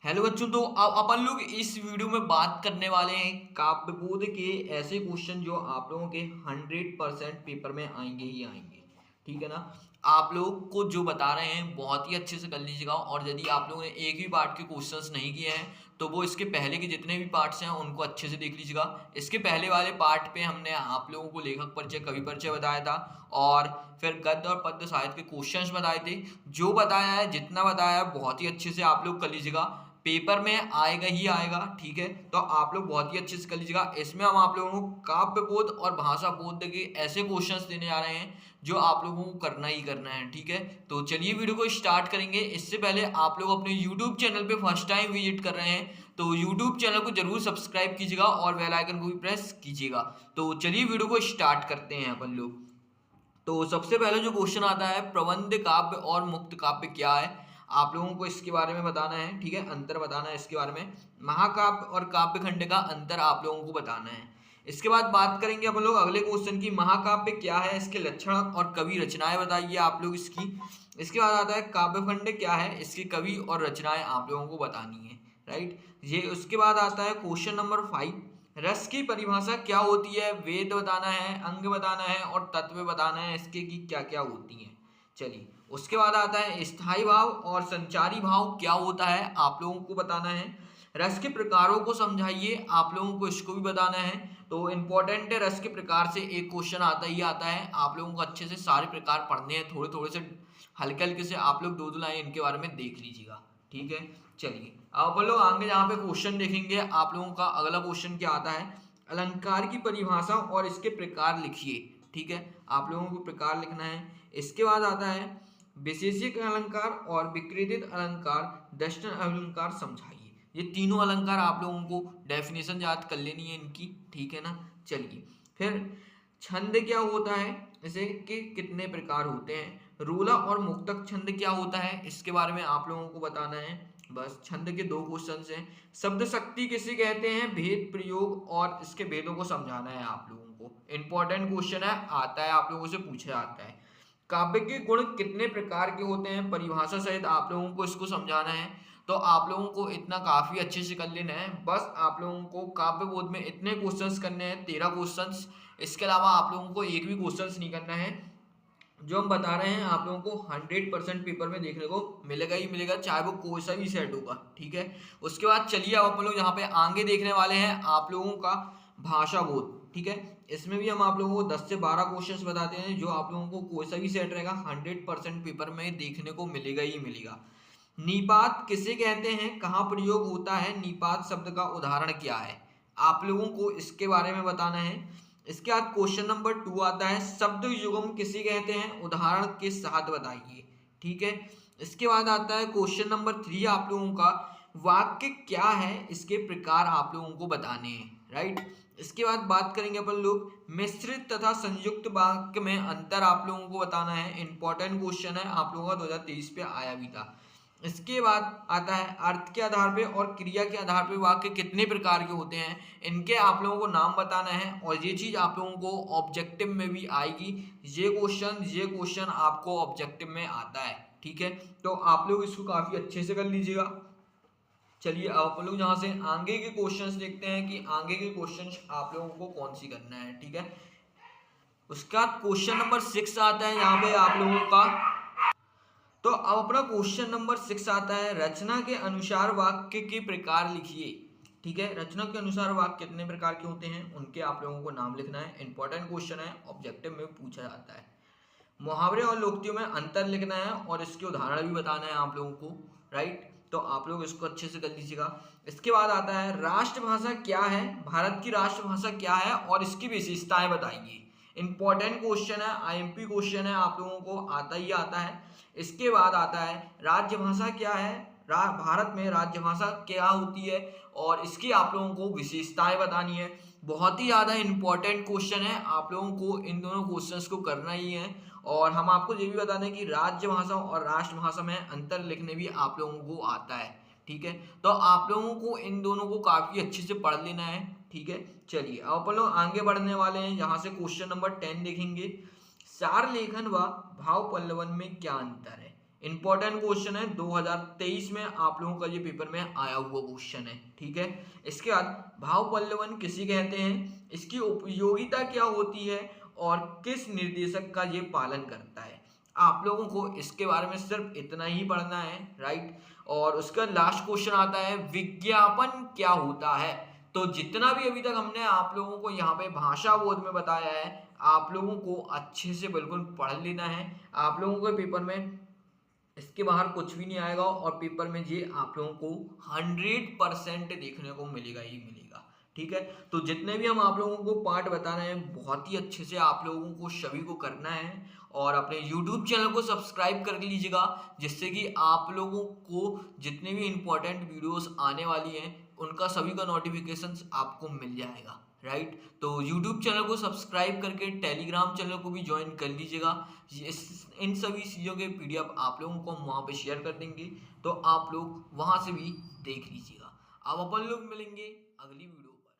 Hello बच्चों, तो अब अपन लोग इस वीडियो में बात करने वाले हैं काव्यबोध के ऐसे क्वेश्चन जो आप लोगों के 100% पेपर में आएंगे ही आएंगे। ठीक है ना। आप लोग को जो बता रहे हैं बहुत ही अच्छे से कर लीजिएगा, और यदि आप लोगों ने एक भी पार्ट के क्वेश्चंस नहीं किए हैं तो वो इसके पहले के जितने भी पार्ट्स हैं उनको अच्छे से देख लीजिएगा। इसके पहले वाले पार्ट पे हमने आप लोगों को लेखक परिचय, कवि परिचय बताया था, और फिर गद्य और पद्य साहित्य के क्वेश्चंस बताए थे। जो बताया है, जितना बताया है, बहुत ही अच्छे से आप लोग कर लीजिएगा। पेपर में आएगा ही आएगा। ठीक है, तो आप लोग बहुत ही अच्छे से कर लीजिएगा। इसमें हम आप लोगों को काव्य बोध और भाषा बोध के ऐसे क्वेश्चंस देने जा रहे हैं जो आप लोगों को करना ही करना है। ठीक है, तो चलिए वीडियो को स्टार्ट करेंगे। इससे पहले आप लोग अपने यूट्यूब चैनल पे फर्स्ट टाइम विजिट कर रहे हैं तो यूट्यूब चैनल को जरूर सब्सक्राइब कीजिएगा और बेल आइकन को भी प्रेस कीजिएगा। तो चलिए वीडियो को स्टार्ट करते हैं अपन लोग। तो सबसे पहले जो क्वेश्चन आता है, प्रबंध काव्य और मुक्त काव्य क्या है, आप लोगों को इसके बारे में बताना है। ठीक है, अंतर बताना है इसके बारे में। महाकाव्य और काव्य खंड का अंतर आप लोगों को बताना है। इसके बाद बात करेंगे अपन लोग अगले क्वेश्चन की, महाकाव्य क्या है, इसके लक्षण और कवि रचनाएं बताइए आप लोग इसकी। इसके बाद आता है काव्य खंड क्या है, इसके कवि और रचनाएं आप लोगों को बतानी है। राइट, ये उसके बाद आता है क्वेश्चन नंबर 5, रस की परिभाषा क्या होती है, वेद बताना है, अंग बताना है और तत्व बताना है इसके की क्या क्या होती हैं। चलिए, उसके बाद आता है स्थायी भाव और संचारी भाव क्या होता है, आप लोगों को बताना है। रस के प्रकारों को समझाइए, आप लोगों को इसको भी बताना है। तो इंपॉर्टेंट है, रस के प्रकार से एक क्वेश्चन आता ही आता है। आप लोगों को अच्छे से सारे प्रकार पढ़ने हैं, थोड़े थोड़े से हल्के हल्के से आप लोग दो दो लाइन इनके बारे में देख लीजिएगा। ठीक है, चलिए अब अपन लोग आगे जहाँ पे क्वेश्चन देखेंगे, आप लोगों का अगला क्वेश्चन क्या आता है, अलंकार की परिभाषा और इसके प्रकार लिखिए। ठीक है, आप लोगों को प्रकार लिखना है। इसके बाद आता है विशेषिक अलंकार और विक्रितित अलंकार, दर्शन अलंकार समझाइए। ये तीनों अलंकार आप लोगों को डेफिनेशन याद कर लेनी है इनकी। ठीक है ना। चलिए, फिर छंद क्या होता है, इसे के कितने प्रकार होते हैं, रूला और मुक्तक छंद क्या होता है, इसके बारे में आप लोगों को बताना है। बस छंद के दो क्वेश्चन हैं। शब्द शक्ति किसे कहते हैं, भेद प्रयोग और इसके भेदों को समझाना है आप लोगों को। इंपॉर्टेंट क्वेश्चन है, आता है, आप लोगों से पूछा जाता है। काव्य के गुण कितने प्रकार के होते हैं, परिभाषा सहित आप लोगों को इसको समझाना है। तो आप लोगों को इतना काफी अच्छे से कर लेना है। बस आप लोगों को काव्य बोध में इतने क्वेश्चंस करने हैं, 13 क्वेश्चंस। इसके अलावा आप लोगों को एक भी क्वेश्चंस नहीं करना है। जो हम बता रहे हैं आप लोगों को 100% पेपर में देखने को मिलेगा ही मिलेगा, चाहे वो कोई सा भी सेट होगा। ठीक है, उसके बाद चलिए अब अपन लोग यहाँ पे आगे देखने वाले हैं आप लोगों का भाषा बोध। ठीक है, इसमें भी हम आप लोगों को 10 से 12 क्वेश्चंस बताते हैं जो आप लोगों को कोई सा भी सेट रहेगा 100% पेपर में देखने को मिलेगा ही मिलेगा। निपात किसे कहते हैं, कहाँ प्रयोग होता है, निपात शब्द का उदाहरण क्या है, आप लोगों को इसके बारे में बताना है। इसके बाद क्वेश्चन नंबर 2 आता है, शब्द युगम किसे कहते हैं, उदाहरण के साथ बताइए। ठीक है, इसके बाद आता है क्वेश्चन नंबर 3 आप लोगों का, वाक्य क्या है, इसके प्रकार आप लोगों को बताने हैं। राइट, इसके बाद बात करेंगे अपन लोग मिश्रित तथा संयुक्त वाक्य में अंतर, आप लोगों को बताना है। इंपॉर्टेंट क्वेश्चन है, आप लोगों का 2023 पे आया भी था। इसके बाद आता है अर्थ के आधार पे और क्रिया के आधार पे वाक्य कितने प्रकार के होते हैं, इनके आप लोगों को नाम बताना है। और ये चीज आप लोगों को ऑब्जेक्टिव में भी आएगी। ये क्वेश्चन आपको ऑब्जेक्टिव में आता है। ठीक है, तो आप लोग इसको काफी अच्छे से कर लीजिएगा। चलिए अब आप लोग यहाँ से आगे के क्वेश्चंस देखते हैं कि आगे के क्वेश्चंस आप लोगों को कौन सी करना है। ठीक है, उसका क्वेश्चन नंबर 6 आता है यहाँ पे आप लोगों का। तो अब अपना क्वेश्चन नंबर 6 आता है, रचना के अनुसार वाक्य के प्रकार लिखिए। ठीक है, रचना के अनुसार वाक्य कितने प्रकार के होते हैं, उनके आप लोगों को नाम लिखना है। इंपॉर्टेंट क्वेश्चन है, ऑब्जेक्टिव में पूछा जाता है। मुहावरे और लोकोक्तियों में अंतर लिखना है और इसके उदाहरण भी बताना है आप लोगों को। राइट, तो आप लोग इसको अच्छे से कर लीजिएगा। इसके बाद आता है राष्ट्रभाषा क्या है, भारत की राष्ट्रभाषा क्या है और इसकी विशेषताएं बताइए। इंपॉर्टेंट क्वेश्चन है, आईएमपी क्वेश्चन है, आप लोगों को आता ही आता है। इसके बाद आता है राज्यभाषा क्या है, भारत में राज्यभाषा क्या होती है और इसकी आप लोगों को विशेषताएं बतानी है। बहुत ही ज़्यादा इंपॉर्टेंट क्वेश्चन है, आप लोगों को इन दोनों क्वेश्चंस को करना ही है। और हम आपको ये भी बता दें कि राज्यभाषा और राष्ट्रभाषा में अंतर लिखने भी आप लोगों को आता है। ठीक है, तो आप लोगों को इन दोनों को काफ़ी अच्छे से पढ़ लेना है। ठीक है, चलिए अब अपन लोग आगे बढ़ने वाले हैं। यहाँ से क्वेश्चन नंबर 10 देखेंगे, सार लेखन व भाव पल्लवन में क्या अंतर है। इंपॉर्टेंट क्वेश्चन है, 2023 में आप लोगों का ये पेपर में आया हुआ क्वेश्चन है। ठीक है, इसके बाद भाव पल्लवन किसे कहते हैं, इसकी उपयोगिता क्या होती है और किस निर्देशक का ये पालन करता है। आप लोगों को इसके बारे में सिर्फ इतना ही पढ़ना है, राइट। और उसका लास्ट क्वेश्चन आता है, विज्ञापन क्या होता है। तो जितना भी अभी तक हमने आप लोगों को यहाँ पे भाषा बोध में बताया है, आप लोगों को अच्छे से बिल्कुल पढ़ लेना है। आप लोगों को पेपर में इसके बाहर कुछ भी नहीं आएगा और पेपर में ये आप लोगों को 100% देखने को मिलेगा ही मिलेगा। ठीक है, तो जितने भी हम आप लोगों को पार्ट बता रहे हैं, बहुत ही अच्छे से आप लोगों को सभी को करना है और अपने YouTube चैनल को सब्सक्राइब कर लीजिएगा, जिससे कि आप लोगों को जितने भी इंपॉर्टेंट वीडियोस आने वाली हैं उनका सभी का नोटिफिकेशंस आपको मिल जाएगा, राइट। तो YouTube चैनल को सब्सक्राइब करके टेलीग्राम चैनल को भी ज्वाइन कर लीजिएगा। इन सभी चीज़ों के PDF आप लोगों को हम वहाँ पे शेयर कर देंगे, तो आप लोग वहाँ से भी देख लीजिएगा। अब अपन लोग मिलेंगे अगली वीडियो पर।